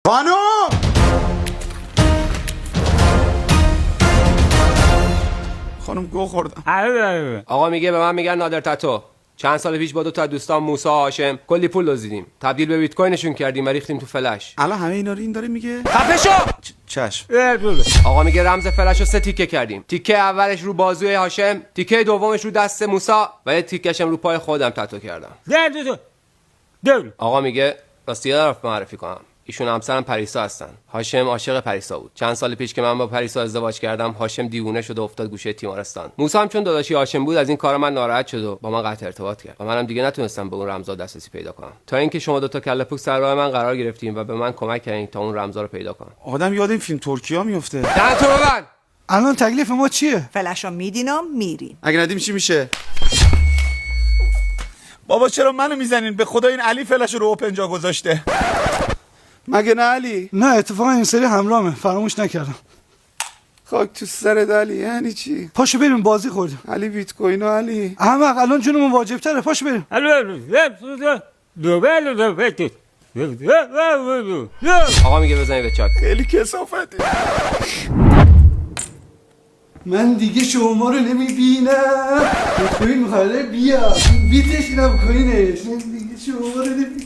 بانو خانم گو خوردم. آقا میگه به من میگن نادر تتو. چند سال پیش با 2 تا دوستان موسی هاشم کلی پول دزدیدیم، تبدیل به بیت کوینشون کردیم و ریختیم تو فلش. الان همه اینا رو این داره میگه؟ خفه شو. چشم. آقا میگه رمز فلش رو 3 تیکه کردیم. تیکه اولش رو بازوی هاشم، تیکه دومش رو دست موسی و یه تیکش هم رو پای خودم تتو کردم. آقا میگه راستی طرف معرفی کنم، ایشون همسرم پریسا هستن. هاشم عاشق پریسا بود. چند سال پیش که من با پریسا ازدواج کردم، هاشم دیوونه شد و افتاد گوشه تیمارستان. موسی هم چون داداشی هاشم بود از این کار من ناراحت شد و با من قطع ارتباط کرد و منم دیگه نتونستم به اون رمزا دسترسی پیدا کنم، تا اینکه شما 2 تا کله پوک سر راه من قرار گرفتیم و به من کمک کردین تا اون رمزا رو پیدا کنم. آدم یاد این فیلم ترکیه میفته. دهنتو ببند. الان تکلیف ما چیه؟ فلشو میدینم میرین. اگه ندیم چی میشه؟ بابا چرا منو میزنین؟ به خدا این علی فلش رو اوپن جا گذاشته. مگه نه علی؟ نه اتفاقا این سری همراهمه، فراموش نکردم. خاک تو سرت علی. یعنی چی؟ پاشو بریم بازی خوردیم. علی بیت کوین و علی احمق الان جونمون واجب تره، پاشو بریم. آقا میگه بزنید به چاک. خیلی کثافتی. من دیگه شما رو نمیبینم. بیت کوین میخواره بیا. بیتش اینم کوینش. من دیگه شما رو نمیبینم.